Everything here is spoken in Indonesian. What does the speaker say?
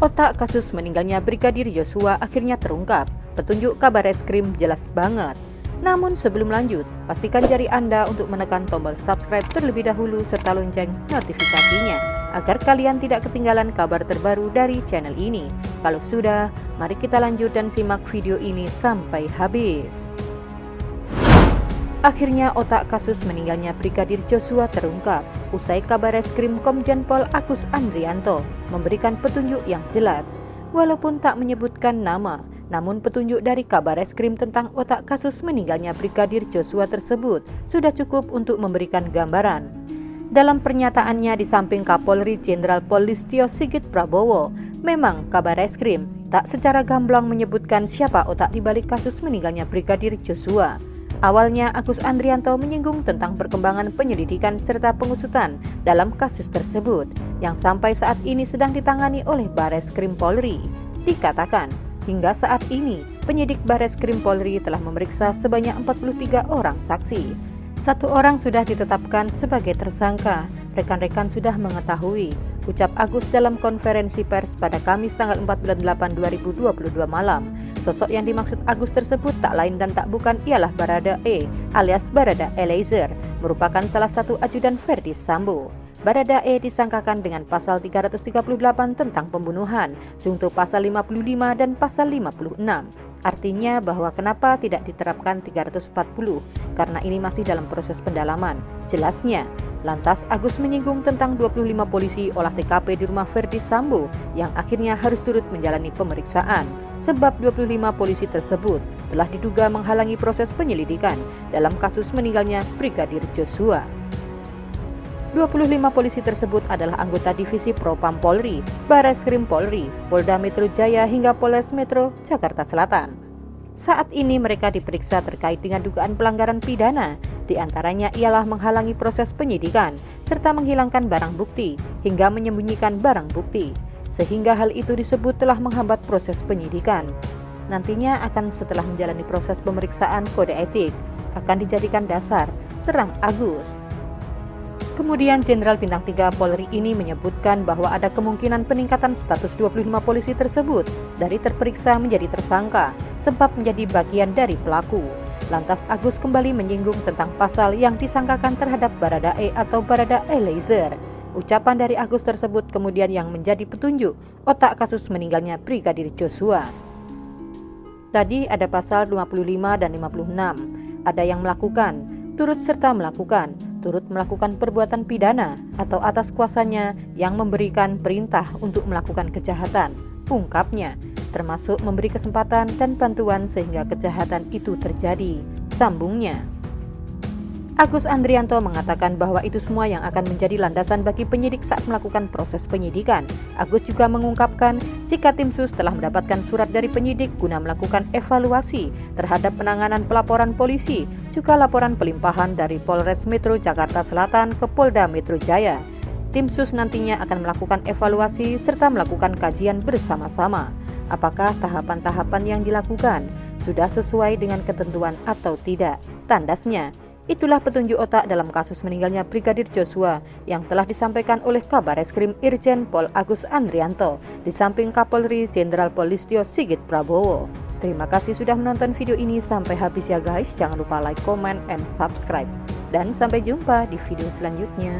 Otak kasus meninggalnya Brigadir Joshua akhirnya terungkap. Petunjuk kabar eskrim jelas banget. Namun sebelum lanjut, pastikan jari Anda untuk menekan tombol subscribe terlebih dahulu serta lonceng notifikasinya agar kalian tidak ketinggalan kabar terbaru dari channel ini. Kalau sudah, mari kita lanjut dan simak video ini sampai habis. Akhirnya otak kasus meninggalnya Brigadir Joshua terungkap usai kabar eskrim Komjen Pol Agus Andrianto memberikan petunjuk yang jelas. Walaupun tak menyebutkan nama, namun petunjuk dari kabar eskrim tentang otak kasus meninggalnya Brigadir Joshua tersebut sudah cukup untuk memberikan gambaran. Dalam pernyataannya di samping Kapolri Jenderal Polistio Sigit Prabowo, memang kabar eskrim tak secara gamblang menyebutkan siapa otak di balik kasus meninggalnya Brigadir Joshua. Awalnya Agus Andrianto menyinggung tentang perkembangan penyelidikan serta pengusutan dalam kasus tersebut yang sampai saat ini sedang ditangani oleh Bareskrim Polri. Dikatakan, hingga saat ini penyidik Bareskrim Polri telah memeriksa sebanyak 43 orang saksi. 1 orang sudah ditetapkan sebagai tersangka. Rekan-rekan sudah mengetahui, ucap Agus dalam konferensi pers pada Kamis tanggal 4 bulan 8 2022 malam. Sosok yang dimaksud Agus tersebut tak lain dan tak bukan ialah Barada E alias Barada Eliezer, merupakan salah satu ajudan Verdi Sambo. Barada E disangkakan dengan pasal 338 tentang pembunuhan, junto pasal 55 dan pasal 56. Artinya bahwa kenapa tidak diterapkan 340, karena ini masih dalam proses pendalaman. Jelasnya, lantas Agus menyinggung tentang 25 polisi olah TKP di rumah Verdi Sambo yang akhirnya harus turut menjalani pemeriksaan. Sebab 25 polisi tersebut telah diduga menghalangi proses penyelidikan dalam kasus meninggalnya Brigadir Joshua. 25 polisi tersebut adalah anggota Divisi Propam Polri, Bareskrim Polri, Polda Metro Jaya hingga Polres Metro Jakarta Selatan. Saat ini mereka diperiksa terkait dengan dugaan pelanggaran pidana, di antaranya ialah menghalangi proses penyidikan serta menghilangkan barang bukti hingga menyembunyikan barang bukti. Sehingga hal itu disebut telah menghambat proses penyidikan. Nantinya akan setelah menjalani proses pemeriksaan kode etik, akan dijadikan dasar, terang Agus. Kemudian Jenderal Bintang 3 Polri ini menyebutkan bahwa ada kemungkinan peningkatan status 25 polisi tersebut dari terperiksa menjadi tersangka, sebab menjadi bagian dari pelaku. Lantas Agus kembali menyinggung tentang pasal yang disangkakan terhadap Barada E atau Barada Eliezer. Ucapan dari Agus tersebut kemudian yang menjadi petunjuk otak kasus meninggalnya Brigadir Joshua. Tadi ada pasal 55 dan 56. Ada yang melakukan, turut serta melakukan, turut melakukan perbuatan pidana atau atas kuasanya yang memberikan perintah untuk melakukan kejahatan, ungkapnya, termasuk memberi kesempatan dan bantuan sehingga kejahatan itu terjadi, sambungnya. Agus Andrianto mengatakan bahwa itu semua yang akan menjadi landasan bagi penyidik saat melakukan proses penyidikan. Agus juga mengungkapkan jika tim sus telah mendapatkan surat dari penyidik guna melakukan evaluasi terhadap penanganan pelaporan polisi, juga laporan pelimpahan dari Polres Metro Jakarta Selatan ke Polda Metro Jaya. Tim sus nantinya akan melakukan evaluasi serta melakukan kajian bersama-sama. Apakah tahapan-tahapan yang dilakukan sudah sesuai dengan ketentuan atau tidak? Tandasnya, itulah petunjuk otak dalam kasus meninggalnya Brigadir Joshua yang telah disampaikan oleh Kabar Eskrim Irjen Pol Agus Andrianto di samping Kapolri Jenderal Polistio Sigit Prabowo. Terima kasih sudah menonton video ini sampai habis ya guys. Jangan lupa like, comment, and subscribe. Dan sampai jumpa di video selanjutnya.